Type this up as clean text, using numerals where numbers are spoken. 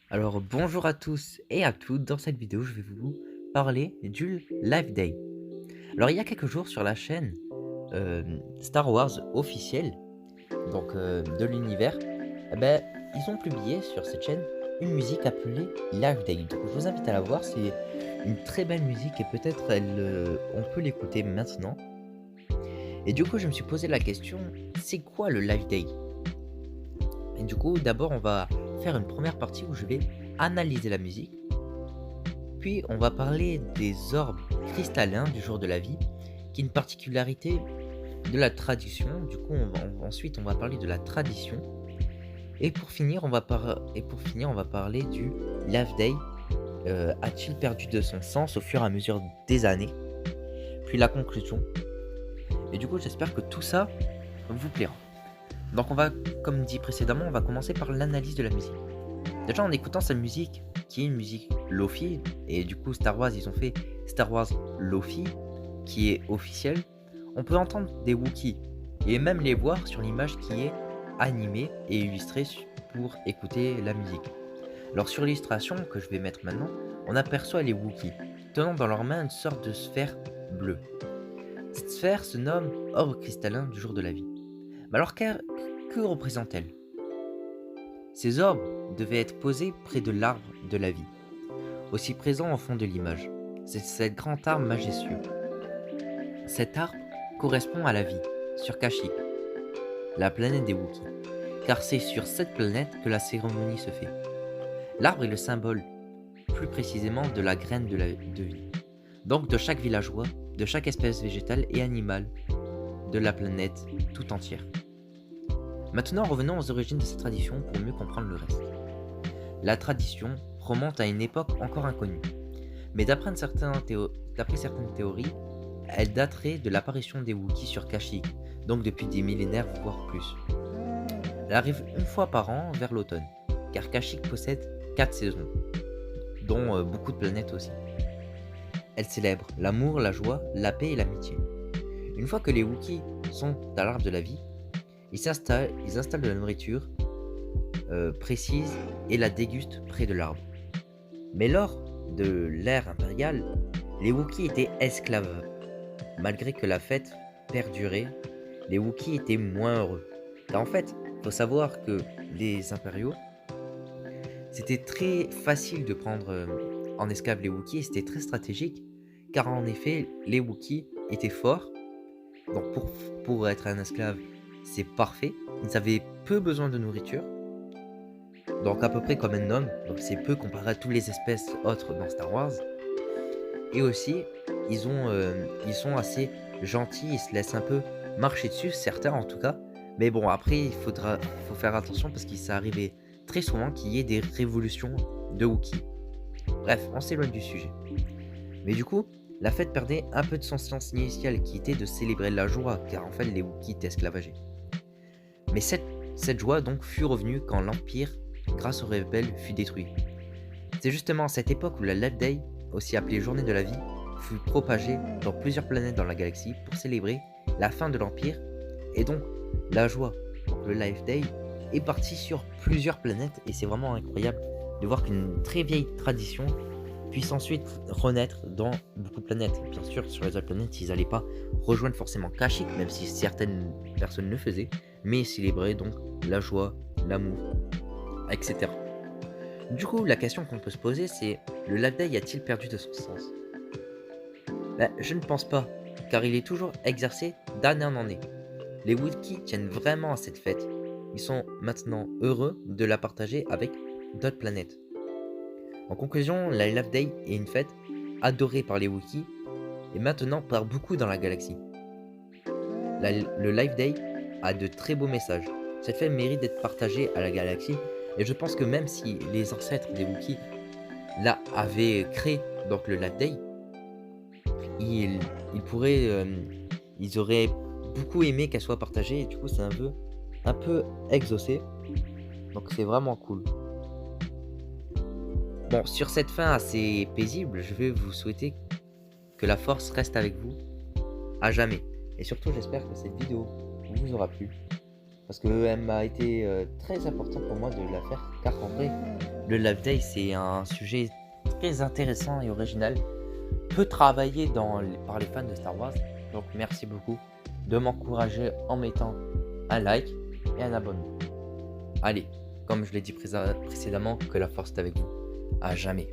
Alors bonjour à tous et à toutes, dans cette vidéo je vais vous parler du Live Day. Alors il y a quelques jours sur la chaîne Star Wars officielle, de l'univers, eh ben, ils ont publié sur cette chaîne une musique appelée Live Day. Donc je vous invite à la voir, c'est une très belle musique et peut-être on peut l'écouter maintenant. Et du coup je me suis posé la question, c'est quoi le Live Day? Et du coup d'abord on va faire une première partie où je vais analyser la musique. Puis on va parler des orbes cristallins du jour de la vie, qui est une particularité de la tradition. Du coup, ensuite on va parler de la tradition. Et pour finir, on va parler du Love Day. A-t-il perdu de son sens au fur et à mesure des années? Puis la conclusion. Et du coup, j'espère que tout ça vous plaira. Donc on va, comme dit précédemment, on va commencer par l'analyse de la musique. Déjà en écoutant cette musique, qui est une musique Lofi, et du coup Star Wars, ils ont fait Star Wars Lofi, qui est officiel, on peut entendre des Wookiees, et même les voir sur l'image qui est animée et illustrée pour écouter la musique. Alors sur l'illustration que je vais mettre maintenant, on aperçoit les Wookiees, tenant dans leurs mains une sorte de sphère bleue. Cette sphère se nomme orbe cristallin du jour de la vie. Mais alors que représente-t-elle? Ces orbes devaient être posés près de l'arbre de la vie, aussi présent au fond de l'image. C'est cet grand arbre majestueux. Cet arbre correspond à la vie, sur Kashyyyk, la planète des Wookiees, car c'est sur cette planète que la cérémonie se fait. L'arbre est le symbole, plus précisément, de la graine de vie, donc de chaque villageois, de chaque espèce végétale et animale de la planète tout entière. Maintenant, revenons aux origines de cette tradition pour mieux comprendre le reste. La tradition remonte à une époque encore inconnue, mais d'après certaines théories, elle daterait de l'apparition des Wookiees sur Kashyyyk, donc depuis des millénaires voire plus. Elle arrive une fois par an vers l'automne, car Kashyyyk possède 4 saisons, dont beaucoup de planètes aussi. Elle célèbre l'amour, la joie, la paix et l'amitié. Une fois que les Wookiees sont à l'arbre de la vie, ils installent de la nourriture précise et la dégustent près de l'arbre. Mais lors de l'ère impériale, les Wookiees étaient esclaves. Malgré que la fête perdurait, les Wookiees étaient moins heureux. Car en fait, il faut savoir que les impériaux, c'était très facile de prendre en esclave les Wookiees, et c'était très stratégique, car en effet, les Wookiees étaient forts. Donc pour être un esclave, c'est parfait. Ils avaient peu besoin de nourriture, donc à peu près comme un homme, donc c'est peu comparé à toutes les espèces autres dans Star Wars. Et aussi, ils sont assez gentils, ils se laissent un peu marcher dessus, certains en tout cas. Mais bon, après, faut faire attention parce qu'il s'est arrivé très souvent qu'il y ait des révolutions de Wookiee. Bref, on s'éloigne du sujet. Mais du coup, la fête perdait un peu de son sens initial qui était de célébrer la joie, car en fait les Wookiees étaient esclavagés. Mais cette joie donc fut revenue quand l'Empire, grâce aux rebelles, fut détruit. C'est justement à cette époque où la Life Day, aussi appelée Journée de la Vie, fut propagée dans plusieurs planètes dans la galaxie pour célébrer la fin de l'Empire et donc la joie. Donc le Life Day est parti sur plusieurs planètes et c'est vraiment incroyable de voir qu'une très vieille tradition puisse ensuite renaître dans beaucoup de planètes. Bien sûr, sur les autres planètes, ils n'allaient pas rejoindre forcément Kashyyyk, même si certaines personnes le faisaient, mais célébrer donc la joie, l'amour, etc. Du coup, la question qu'on peut se poser, c'est le Life Day a-t-il perdu de son sens? Je ne pense pas, car il est toujours exercé d'année en année. Les Wookiees tiennent vraiment à cette fête. Ils sont maintenant heureux de la partager avec d'autres planètes. En conclusion, la Life Day est une fête adorée par les Wookiees et maintenant par beaucoup dans la galaxie. Le Life Day a de très beaux messages. Cette fête mérite d'être partagée à la galaxie et je pense que même si les ancêtres des Wookiees là avaient créé donc le Life Day, ils pourraient, ils auraient beaucoup aimé qu'elle soit partagée et du coup c'est un peu exaucé. Donc c'est vraiment cool. Bon, sur cette fin assez paisible, je vais vous souhaiter que la force reste avec vous à jamais. Et surtout, j'espère que cette vidéo vous aura plu. Parce qu'elle m'a été très importante pour moi de la faire. Car en vrai, Le Live Day, c'est un sujet très intéressant et original, peu travaillé par les fans de Star Wars. Donc merci beaucoup de m'encourager en mettant un like et un abonnement. Allez, comme je l'ai dit précédemment, que la force est avec vous. À jamais.